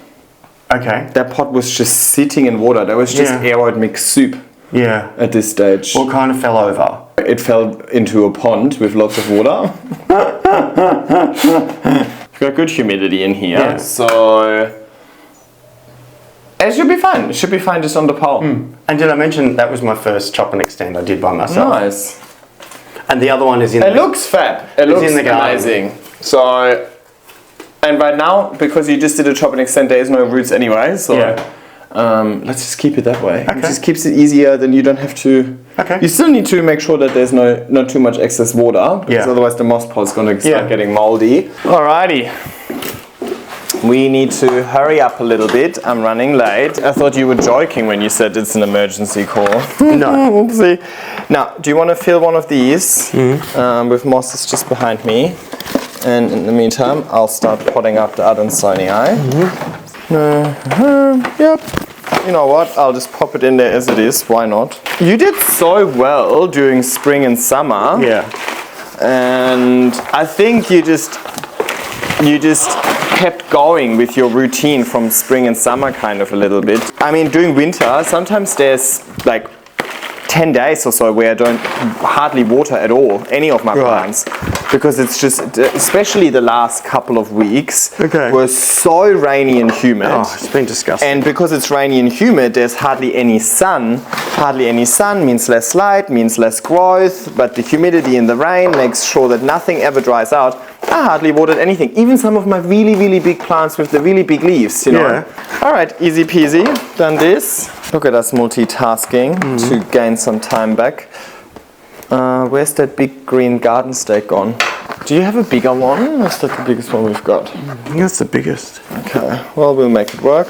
Speaker 3: Okay.
Speaker 1: That pot was just sitting in water. That was just aeroid mixed soup
Speaker 3: Yeah.
Speaker 1: at this stage.
Speaker 3: What kind of fell over?
Speaker 1: It fell into a pond with lots of water. We've got good humidity in here,
Speaker 3: Yeah.
Speaker 1: so it should be fine. It should be fine just on the pole.
Speaker 3: And did I mention that was my first chop and extend I did by myself?
Speaker 1: Nice.
Speaker 3: And the other one is in
Speaker 1: It looks fab. It looks
Speaker 3: in the garden.
Speaker 1: amazing. So, and right now, because you just did a chop and extend, there is no roots anyway. So, let's just keep it that way.
Speaker 3: Okay.
Speaker 1: It just keeps it easier. Then you don't have to.
Speaker 3: Okay.
Speaker 1: You still need to make sure that there's not too much excess water, because otherwise the moss pod's going to start getting moldy. Alrighty. We need to hurry up a little bit. I'm running late. I thought you were joking when you said it's an emergency call.
Speaker 3: No.
Speaker 1: Oopsie. Now, do you want to fill one of these with moss? Is just behind me. And in the meantime, I'll start potting up the Adansonii. Yep. You know what? I'll just pop it in there as it is. Why not? You did so well during spring and summer.
Speaker 3: Yeah.
Speaker 1: And I think you just kept going with your routine from spring and summer kind of a little bit. I mean, during winter, sometimes there's like 10 days or so where I don't hardly water at all any of my plants, because it's just, especially the last couple of weeks, were so rainy and humid.
Speaker 3: Oh, it's been disgusting.
Speaker 1: And because it's rainy and humid, there's hardly any sun. Hardly any sun means less light, means less growth, but the humidity in the rain makes sure that nothing ever dries out. I hardly watered anything, even some of my really, really big plants with the really big leaves, you know.
Speaker 3: Yeah.
Speaker 1: All right, easy peasy, done this. Look at us multitasking to gain some time back. Where's that big green garden stake gone? Do you have a bigger one? Or is that the biggest one we've got?
Speaker 3: I think that's the biggest.
Speaker 1: Okay, well, we'll make it work.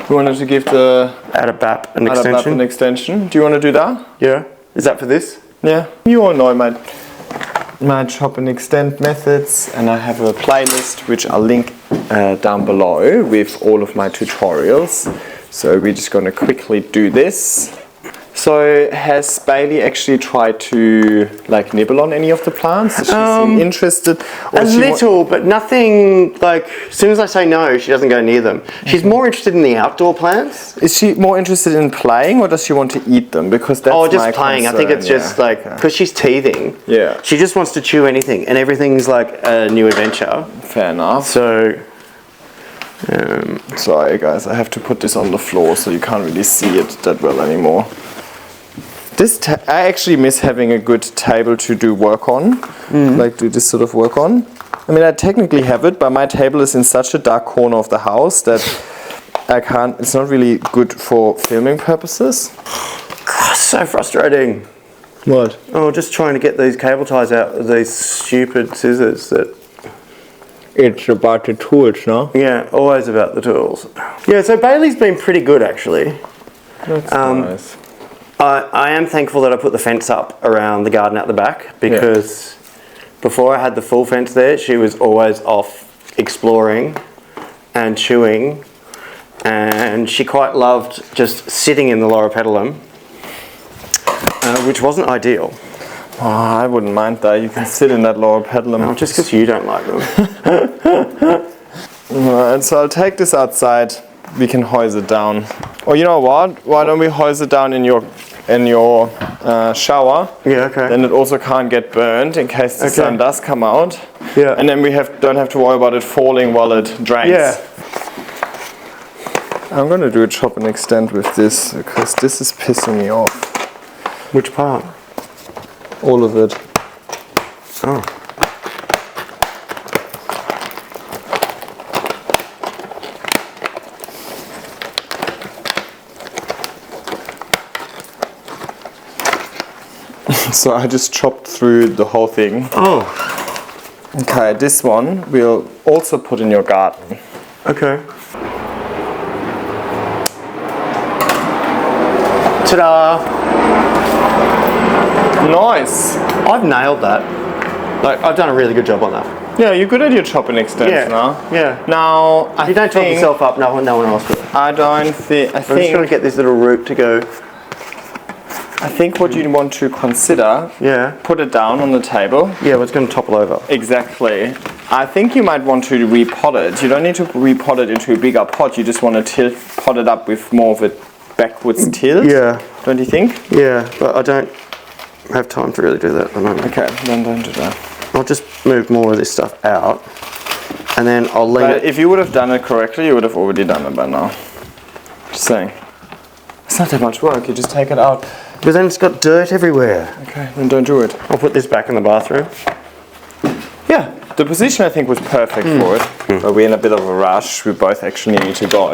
Speaker 1: We wanted to give the
Speaker 3: Adabap an
Speaker 1: Adabap
Speaker 3: extension.
Speaker 1: an extension. Do you want to do that?
Speaker 3: Yeah. Is that for this?
Speaker 1: Yeah. You all know my chop and extend methods, and I have a playlist which I'll link down below with all of my tutorials. So we're just going to quickly do this. So has Bailey actually tried to like nibble on any of the plants? Does she seem interested? Or
Speaker 3: A little, but nothing like, as soon as I say no, she doesn't go near them. She's more interested in the outdoor plants.
Speaker 1: Is she more interested in playing, or does she want to eat them? Because that's
Speaker 3: Oh, just
Speaker 1: my
Speaker 3: playing.
Speaker 1: concern.
Speaker 3: I think it's just like, because she's teething.
Speaker 1: Yeah.
Speaker 3: She just wants to chew anything, and everything's like a new adventure.
Speaker 1: Fair enough.
Speaker 3: So,
Speaker 1: Sorry guys, I have to put this on the floor so you can't really see it that well anymore. I actually miss having a good table to do work on, like do this sort of work on. I mean, I technically have it, but my table is in such a dark corner of the house that I can't, it's not really good for filming purposes.
Speaker 3: God, so frustrating.
Speaker 1: What?
Speaker 3: Oh, just trying to get these cable ties out with these stupid scissors that...
Speaker 1: It's about the tools, no?
Speaker 3: Yeah, always about the tools. Yeah, so Bailey's been pretty good actually.
Speaker 1: That's nice.
Speaker 3: I am thankful that I put the fence up around the garden at the back, because before I had the full fence there, she was always off exploring and chewing, and she quite loved just sitting in the loropetalum, which wasn't ideal.
Speaker 1: Oh, I wouldn't mind that. You can sit in that loropetalum.
Speaker 3: No, just because you don't like them.
Speaker 1: Alright, so I'll take this outside. We can hose it down. Or you know what? Why don't we hose it down in your shower?
Speaker 3: Yeah, okay.
Speaker 1: Then it also can't get burned in case the sun does come out.
Speaker 3: Yeah.
Speaker 1: And then we don't have to worry about it falling while it drains.
Speaker 3: Yeah.
Speaker 1: I'm gonna do a chop and extend with this because this is pissing me off.
Speaker 3: Which part?
Speaker 1: All of it.
Speaker 3: Oh.
Speaker 1: So I just chopped through the whole thing.
Speaker 3: Oh.
Speaker 1: Okay, this one we'll also put in your garden.
Speaker 3: Okay. Ta-da!
Speaker 1: Nice!
Speaker 3: I've nailed that. Like, I've done a really good job on that.
Speaker 1: Yeah, you're good at your chop and extends now.
Speaker 3: Yeah.
Speaker 1: Now,
Speaker 3: If you don't talk yourself up, no one else will.
Speaker 1: I think.
Speaker 3: I'm just trying to get this little root to go.
Speaker 1: I think what you want to consider.
Speaker 3: Yeah.
Speaker 1: Put it down on the table.
Speaker 3: Yeah, well, it's going to topple over.
Speaker 1: Exactly. I think you might want to repot it. You don't need to repot it into a bigger pot. You just want to pot it up with more of a backwards tilt.
Speaker 3: Yeah.
Speaker 1: Don't you think?
Speaker 3: Yeah, but I don't have time to really do that at the moment.
Speaker 1: Okay, then don't do that.
Speaker 3: I'll just move more of this stuff out, and then I'll leave
Speaker 1: But
Speaker 3: it.
Speaker 1: if you would have done it correctly, you would have already done it by now. Just saying. It's not that much work. You just take it out.
Speaker 3: But then it's got dirt everywhere.
Speaker 1: Okay, then don't do it.
Speaker 3: I'll put this back in the bathroom.
Speaker 1: Yeah, the position I think was perfect for it, but we're in a bit of a rush. We both actually need to go.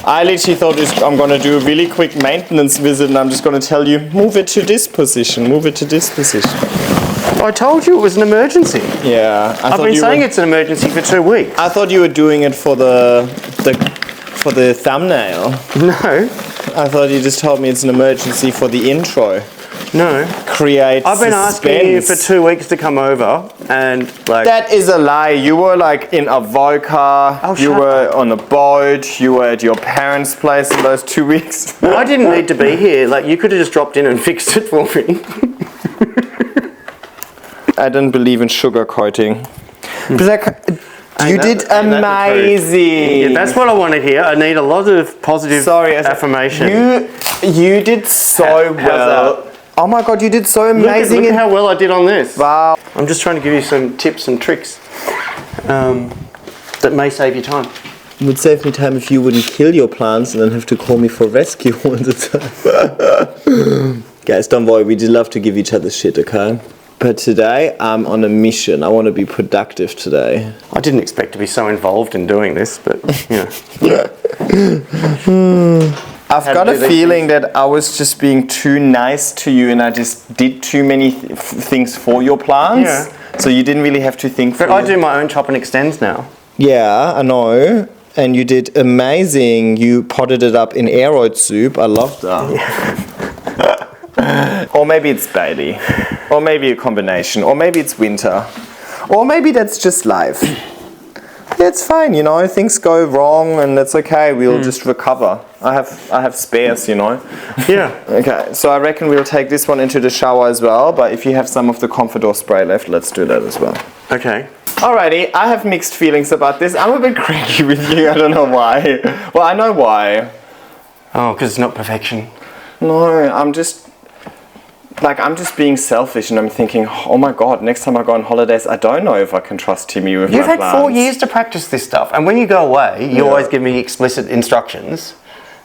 Speaker 1: I literally thought I'm going to do a really quick maintenance visit, and I'm just going to tell you, move it to this position, move it to this position.
Speaker 3: I told you it was an emergency.
Speaker 1: Yeah.
Speaker 3: I've been saying it's an emergency for 2 weeks.
Speaker 1: I thought you were doing it for the thumbnail.
Speaker 3: No.
Speaker 1: I thought you just told me it's an emergency for the intro.
Speaker 3: No.
Speaker 1: Create
Speaker 3: I've been asking you for 2 weeks to come over, and like...
Speaker 1: That is a lie. You were like in Avoca, you were on a boat, you were at your parents' place in those 2 weeks.
Speaker 3: I didn't need to be here. Like, you could have just dropped in and fixed it for me.
Speaker 1: I don't believe in sugarcoating. But like, you did amazing.
Speaker 3: Yeah, that's what I want to hear. I need a lot of positive affirmation.
Speaker 1: You did so well. Oh my god, you did so amazing.
Speaker 3: Look at how well I did on this.
Speaker 1: Wow.
Speaker 3: I'm just trying to give you some tips and tricks that may save you time.
Speaker 1: It would save me time if you wouldn't kill your plants and then have to call me for rescue all the time. Guys, don't worry, we do love to give each other shit, okay? But today, I'm on a mission. I want to be productive today.
Speaker 3: I didn't expect to be so involved in doing this, but, you know.
Speaker 1: I've got a feeling that I was just being too nice to you and I just did too many things for your plants.
Speaker 3: Yeah.
Speaker 1: So you didn't really have to think for
Speaker 3: But I do my own chop and extends now.
Speaker 1: Yeah, I know. And you did amazing. You potted it up in aeroid soup. I love that. Yeah. Or maybe it's Bailey. Or maybe a combination. Or maybe it's winter. Or maybe that's just life. It's fine, you know, things go wrong and that's okay, we'll just recover. I have spares, you know.
Speaker 3: Yeah.
Speaker 1: Okay, so I reckon we'll take this one into the shower as well, but if you have some of the Confidor spray left, let's do that as well.
Speaker 3: Okay.
Speaker 1: Alrighty, I have mixed feelings about this. I'm a bit cranky with you, I don't know why. Well, I know why.
Speaker 3: Oh, because it's not perfection.
Speaker 1: No, I'm just being selfish and I'm thinking, oh my god, next time I go on holidays, I don't know if I can trust Timmy with my plants.
Speaker 3: You've had 4 years to practice this stuff, and when you go away, you always give me explicit instructions,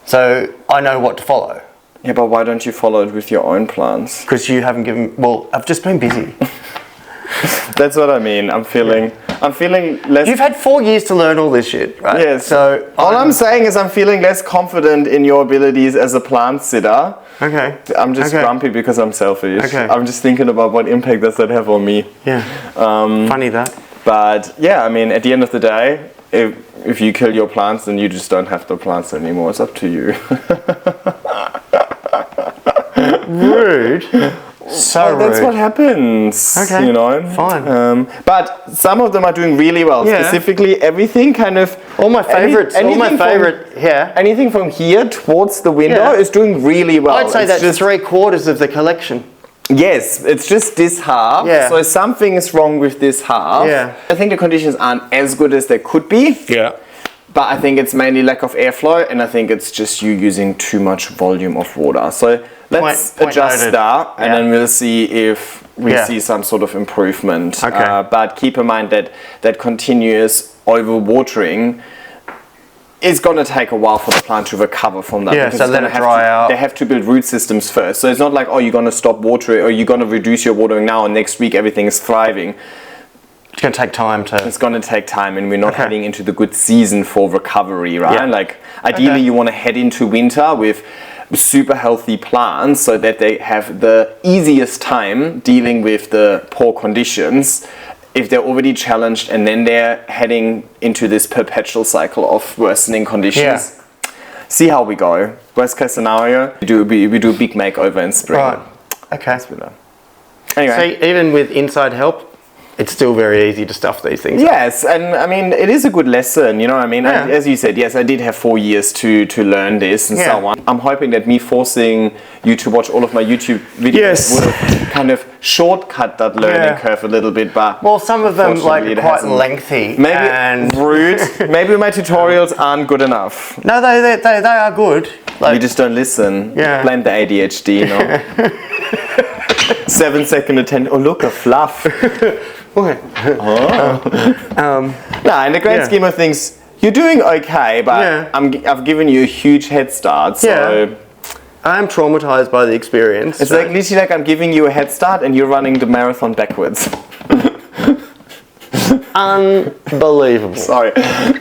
Speaker 3: so I know what to follow.
Speaker 1: Yeah, but why don't you follow it with your own plants?
Speaker 3: Because you haven't given, well, I've just been busy.
Speaker 1: That's what I mean, I'm feeling less...
Speaker 3: You've had 4 years to learn all this shit, right?
Speaker 1: Yes.
Speaker 3: So
Speaker 1: all I'm saying is I'm feeling less confident in your abilities as a plant sitter.
Speaker 3: Okay.
Speaker 1: I'm just grumpy because I'm selfish.
Speaker 3: Okay.
Speaker 1: I'm just thinking about what impact does that have on me.
Speaker 3: Yeah. Funny that.
Speaker 1: But yeah, I mean, at the end of the day, if you kill your plants, then you just don't have the plants anymore. It's up to you.
Speaker 3: Rude. So rude.
Speaker 1: That's what happens.
Speaker 3: Okay.
Speaker 1: You know.
Speaker 3: Fine.
Speaker 1: But some of them are doing really well.
Speaker 3: Yeah.
Speaker 1: Specifically, everything kind of.
Speaker 3: All my favorites.
Speaker 1: Anything from here towards the window is doing really well.
Speaker 3: I'd say that's just 3/4 of the collection.
Speaker 1: Yes, it's just this half.
Speaker 3: Yeah.
Speaker 1: So something is wrong with this half.
Speaker 3: Yeah.
Speaker 1: I think the conditions aren't as good as they could be.
Speaker 3: Yeah.
Speaker 1: But I think it's mainly lack of airflow, and I think it's just you using too much volume of water. So let's adjust
Speaker 3: noted.
Speaker 1: that, and then we'll see if we see some sort of improvement.
Speaker 3: Okay.
Speaker 1: But keep in mind that continuous overwatering is going to take a while for the plant to recover from that.
Speaker 3: Yeah,
Speaker 1: because
Speaker 3: so let it dry out.
Speaker 1: They have to build root systems first. So it's not like, oh, you're going to stop watering, or you're going to reduce your watering now, and next week everything is thriving.
Speaker 3: It's going to take time to...
Speaker 1: It's going to take time, and we're not heading into the good season for recovery, right?
Speaker 3: Yeah.
Speaker 1: Like, ideally you want to head into winter with super healthy plants so that they have the easiest time dealing with the poor conditions if they're already challenged and then they're heading into this perpetual cycle of worsening conditions. Yeah. See how we go. Worst case scenario, we do a big makeover in spring.
Speaker 3: Right. Okay.
Speaker 1: Anyway.
Speaker 3: See, even with inside help, it's still very easy to stuff these things.
Speaker 1: Yes, and I mean, it is a good lesson, you know what I mean?
Speaker 3: Yeah.
Speaker 1: And as you said, yes, I did have 4 years to learn this and so on. I'm hoping that me forcing you to watch all of my YouTube videos would have kind of shortcut that learning curve a little bit, but...
Speaker 3: Well, some of them like quite lengthy.
Speaker 1: Maybe
Speaker 3: and
Speaker 1: rude. Maybe my tutorials aren't good enough.
Speaker 3: No, they are good. Like,
Speaker 1: you just don't listen.
Speaker 3: Yeah.
Speaker 1: Blame the ADHD, you know? 7-second attention. Oh, look, a fluff.
Speaker 3: Okay.
Speaker 1: In the grand scheme of things, you're doing okay, but I've given you a huge head start, so...
Speaker 3: I'm traumatized by the experience.
Speaker 1: It's like literally like I'm giving you a head start and you're running the marathon backwards.
Speaker 3: Unbelievable.
Speaker 1: Sorry.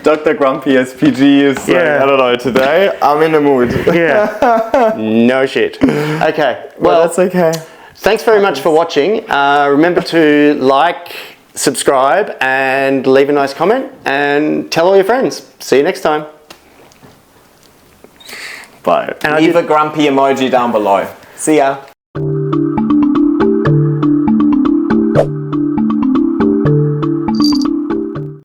Speaker 1: Dr. Grumpy SPG is like, I don't know, today I'm in the mood.
Speaker 3: Yeah. No shit. Okay.
Speaker 1: Well, that's okay.
Speaker 3: Thanks very much for watching. Remember to like, subscribe, and leave a nice comment, and tell all your friends. See you next time.
Speaker 1: Bye. Leave a grumpy emoji down below. See ya.